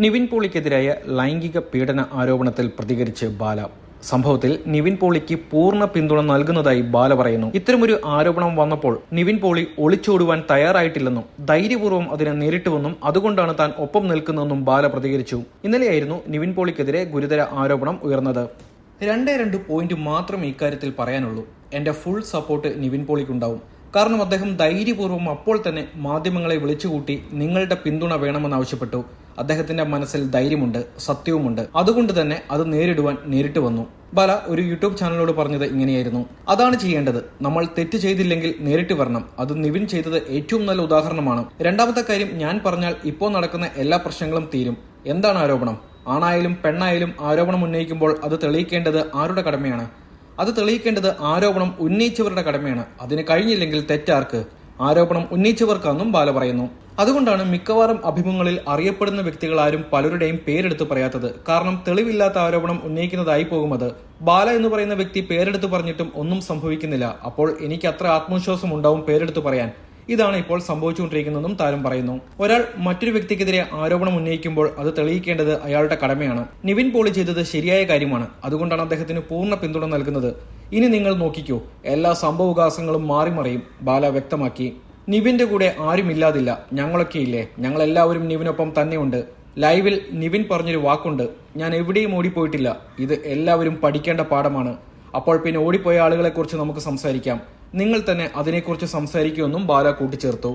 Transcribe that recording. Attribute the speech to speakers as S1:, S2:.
S1: നിവിൻ പോളിക്കെതിരായ ലൈംഗിക പീഡന ആരോപണത്തിൽ പ്രതികരിച്ച് ബാല. സംഭവത്തിൽ നിവിൻ പോളിക്ക് പൂർണ്ണ പിന്തുണ നൽകുന്നതായി ബാല പറയുന്നു. ഇത്തരമൊരു ആരോപണം വന്നപ്പോൾ നിവിൻ പോളി ഒളിച്ചോടുവാൻ തയ്യാറായിട്ടില്ലെന്നും ധൈര്യപൂർവ്വം അതിനെ നേരിട്ടുവെന്നും അതുകൊണ്ടാണ് താൻ ഒപ്പം നിൽക്കുന്നതെന്നും ബാല പ്രതികരിച്ചു. ഇന്നലെയായിരുന്നു നിവിൻ പോളിക്കെതിരെ ഗുരുതര ആരോപണം ഉയർന്നത്. 2 പോയിന്റ് മാത്രമേ ഇക്കാര്യത്തിൽ പറയാനുള്ളൂ. എന്റെ ഫുൾ സപ്പോർട്ട് നിവിൻ പോളിക്കുണ്ടാവും. കാരണം അദ്ദേഹം ധൈര്യപൂർവ്വം അപ്പോൾ തന്നെ മാധ്യമങ്ങളെ വിളിച്ചുകൂട്ടി നിങ്ങളുടെ പിന്തുണ വേണമെന്നാവശ്യപ്പെട്ടു. അദ്ദേഹത്തിന്റെ മനസ്സിൽ ധൈര്യമുണ്ട്, സത്യവുമുണ്ട്. അതുകൊണ്ട് തന്നെ അത് നേരിട്ട് വന്നു. ബാല ഒരു യൂട്യൂബ് ചാനലിനോട് പറഞ്ഞത് ഇങ്ങനെയായിരുന്നു: അതാണ് ചെയ്യേണ്ടത്. നമ്മൾ തെറ്റ് ചെയ്തില്ലെങ്കിൽ നേരിട്ട് വരണം. അത് നിവിൻ ചെയ്തത് ഏറ്റവും നല്ല ഉദാഹരണമാണ്. രണ്ടാമത്തെ കാര്യം, ഞാൻ പറഞ്ഞാൽ ഇപ്പോൾ നടക്കുന്ന എല്ലാ പ്രശ്നങ്ങളും തീരും. എന്താണ് ആരോപണം? ആണായാലും പെണ്ണായാലും ആരോപണം ഉന്നയിക്കുമ്പോൾ അത് തെളിയിക്കേണ്ടത് ആരുടെ കടമയാണ്? അത് തെളിയിക്കേണ്ടത് ആരോപണം ഉന്നയിച്ചവരുടെ കടമയാണ്. അതിന് കഴിഞ്ഞില്ലെങ്കിൽ തെറ്റാർക്ക്? ആരോപണം ഉന്നയിച്ചവർക്കാണെന്നും ബാല പറയുന്നു. അതുകൊണ്ടാണ് മിക്കവാറും അഭിമുഖങ്ങളിൽ അറിയപ്പെടുന്ന വ്യക്തികൾ ആരും പലരുടെയും പേരെടുത്ത് പറയാത്തത്. കാരണം തെളിവില്ലാത്ത ആരോപണം ഉന്നയിക്കുന്നതായി പോകുമത്. ബാല എന്ന് പറയുന്ന വ്യക്തി പേരെടുത്ത് പറഞ്ഞിട്ടും ഒന്നും സംഭവിക്കുന്നില്ല. അപ്പോൾ എനിക്ക് അത്ര ആത്മവിശ്വാസം ഉണ്ടാവും പേരെടുത്ത് പറയാൻ. ഇതാണ് ഇപ്പോൾ സംഭവിച്ചുകൊണ്ടിരിക്കുന്നതെന്നും താരം പറയുന്നു. ഒരാൾ മറ്റൊരു വ്യക്തിക്കെതിരെ ആരോപണം ഉന്നയിക്കുമ്പോൾ അത് തെളിയിക്കേണ്ടത് അയാളുടെ കടമയാണ്. നിവിൻ പോളി ചെയ്തത് ശരിയായ കാര്യമാണ്. അതുകൊണ്ടാണ് അദ്ദേഹത്തിന് പൂർണ്ണ പിന്തുണ നൽകുന്നത്. ഇനി നിങ്ങൾ നോക്കിക്കോ, എല്ലാ സംഭവവികാസങ്ങളും മാറിമറിയും, ബാല വ്യക്തമാക്കി. നിവിന്റെ കൂടെ ആരുമില്ലാതില്ല, ഞങ്ങളൊക്കെ ഇല്ലേ? ഞങ്ങളെല്ലാവരും നിവിനൊപ്പം തന്നെയുണ്ട്. ലൈവിൽ നിവിൻ പറഞ്ഞൊരു വാക്കുണ്ട്: ഞാൻ എവിടെയും ഓടിപ്പോയിട്ടില്ല. ഇത് എല്ലാവരും പഠിക്കേണ്ട പാഠമാണ്. അപ്പോൾ പിന്നെ ഓടിപ്പോയ ആളുകളെ കുറിച്ച് നമുക്ക് സംസാരിക്കാം. നിങ്ങൾ തന്നെ അതിനെക്കുറിച്ച് സംസാരിക്കുമെന്നും ബാല കൂട്ടിച്ചേർത്തു.